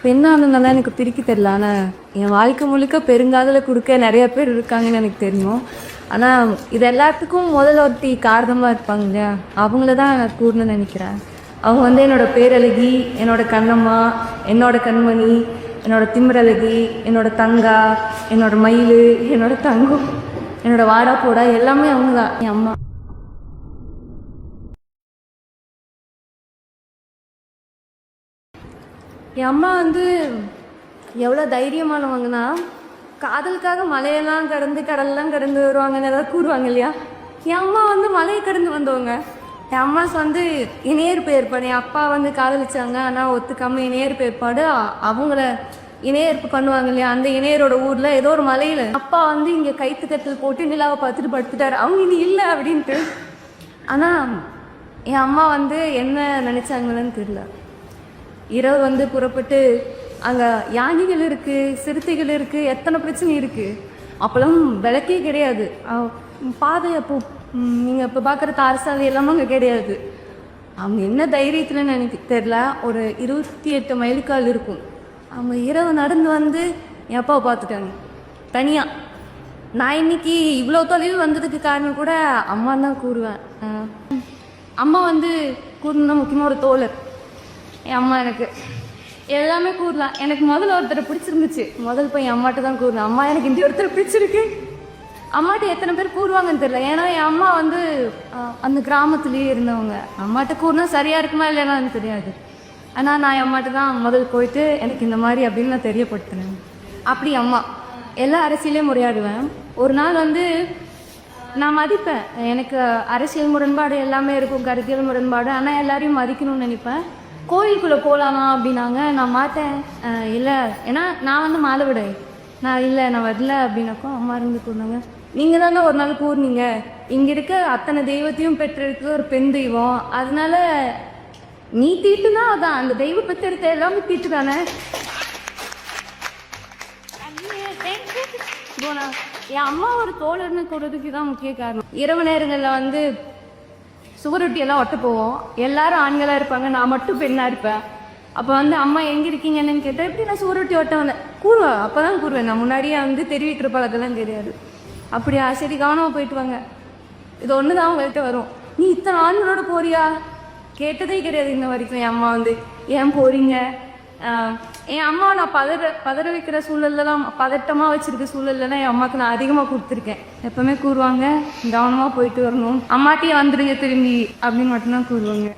பெண்ணானதுனால எனக்கு பிரிக்க தெரியல. ஆனால் என் வாழ்க்கை முழுக்க பெருங்காதல கொடுக்க நிறைய பேர் இருக்காங்கன்னு எனக்கு தெரியும். ஆனால் இது எல்லாத்துக்கும் முதல்ல ஒருத்தி காரணமாக இருப்பாங்க இல்லையா, அவங்கள தான் நான் கூடணும்னு நினைக்கிறேன். அவங்க வந்து என்னோட பேரழகி, என்னோட கண்ணம்மா, என்னோட கண்மணி, என்னோட திமிரழகி, என்னோட தங்கா, என்னோட மயில், என்னோட தங்கம், என்னோட வாடா போடா எல்லாமே அவங்க தான், என் அம்மா. என் அம்மா வந்து எவ்வளோ தைரியமானவங்கன்னா, காதலுக்காக மலையெல்லாம் கடந்து கடல்லாம் கடந்து வருவாங்கன்னு ஏதாவது கூறுவாங்க இல்லையா, என் அம்மா வந்து மலையை கடந்து வந்தவங்க. என் அம்மா வந்து இணையர்ப்பு ஏற்பாடு, என் அப்பா வந்து காதலிச்சாங்க ஆனால் ஒத்துக்காமல் இணையர்ப்பு ஏற்பாடு அவங்கள இணையர்ப்பு பண்ணுவாங்க இல்லையா, அந்த இணையரோட ஊரில் ஏதோ ஒரு மலையில் அப்பா வந்து இங்கே கைத்து கட்டில் போட்டு நிலாவை பார்த்துட்டு படுத்துட்டாரு. அவங்க இனி இல்லை அப்படின்ட்டு. ஆனால் என் அம்மா வந்து என்ன நினச்சாங்கன்னு தெரியல. இரவு வந்து புறப்பட்டு அங்கே யானைகள் இருக்குது, சிறுத்தைகள் இருக்குது, எத்தனை பிரச்சனை இருக்குது. அப்போல்லாம் விளக்கே கிடையாது. பாதை அப்போ நீங்கள் இப்போ பார்க்குற தாரசாலை எல்லாமே அங்கே கிடையாது. அவங்க என்ன தைரியத்தில்னு எனக்கு தெரில. ஒரு 28 மைலுக்கால் இருக்கும். அவங்க இரவு நடந்து வந்து என் அப்பாவை பார்த்துட்டாங்க தனியாக. நான் இன்னைக்கு இவ்வளோ தொலைவு வந்ததுக்கு காரணம் கூட அம்மா தான் கூறுவேன். அம்மா வந்து கூறணுன்னா முக்கியமாக ஒரு தோழர். என் அம்மா எனக்கு எல்லாமே கூறலாம். எனக்கு முதல்ல ஒருத்தரை பிடிச்சிருந்துச்சு, முதல் போய் என் அம்மாட்ட தான் கூறுனேன். அம்மா எனக்கு இந்த ஒருத்தரை பிடிச்சிருக்கு. அம்மாட்ட எத்தனை பேர் கூறுவாங்கன்னு தெரியல. ஏன்னா என் அம்மா வந்து அந்த கிராமத்துலேயே இருந்தவங்க. அம்மாட்ட கூறினா சரியாக இருக்குமா இல்லைன்னு தெரியாது. ஆனால் நான் என் அம்மாட்ட தான் முதல் போயிட்டு எனக்கு இந்த மாதிரி அப்படின்னு நான் தெரியப்படுத்தினேன். அப்படி அம்மா எல்லா அரசியலையும் முறையாடுவேன். ஒரு நாள் வந்து நான் மதிப்பேன். எனக்கு அரசியல் முரண்பாடு எல்லாமே இருக்கும், கருத்தியல் முரண்பாடு. ஆனால் எல்லாரையும் மதிக்கணும்னு நினைப்பேன். கோயிலுக்குள்ளே போகலாமா அப்படின்னாங்க. நான் மாட்டேன், இல்லை, ஏன்னா நான் வந்து மாலை விட நான் இல்லை, நான் வரல அப்படின்னாக்கோ அம்மா இருந்து கூறினாங்க, நீங்கள் தானே ஒரு நாள் கூறினீங்க இங்கே இருக்க அத்தனை தெய்வத்தையும் பெற்றிருக்கு ஒரு பெண் தெய்வம், அதனால நீ தீட்டுனா அதான் அந்த தெய்வ பெற்றெடுத்த எல்லாமே தீட்டு தானே. என் அம்மா ஒரு தோழர்னு கூறதுக்கு தான் முக்கிய காரணம். இரவு நேரங்களில் வந்து சுவரொட்டியெல்லாம் ஒட்ட போவோம். எல்லாரும் ஆண்களாக இருப்பாங்க, நான் மட்டும் பெண்ணாக இருப்பேன். அப்போ வந்து அம்மா எங்கே இருக்கீங்கன்னு கேட்டால் எப்படி நான் சுவரொட்டி ஒட்ட வந்தேன் கூறுவேன். அப்போ தான் கூறுவேன், நான் முன்னாடியே வந்து தெரிவிக்கிற பழக்கெல்லாம் தெரியாது. அப்படியா, சரி கவனமாக போயிட்டு வாங்க, இது ஒன்று தான் உங்கள்கிட்ட வரும். நீ இத்தனை ஆண்களோட போறியா கேட்டதே கிடையாது இன்ன வரைக்கும். என் அம்மா வந்து ஏன் போறீங்க, என் அம்மா நான் பதற வைக்கிற சூழல்லாம், பதட்டமாக வச்சிருக்க சூழல்லாம் என் அம்மாவுக்கு நான் அதிகமாக கொடுத்துருக்கேன். எப்பவுமே கூறுவாங்க கவனமாக போயிட்டு வரணும், அம்மாட்டியே வந்துடுங்க திரும்பி அப்படின்னு மட்டும்தான் கூறுவாங்க.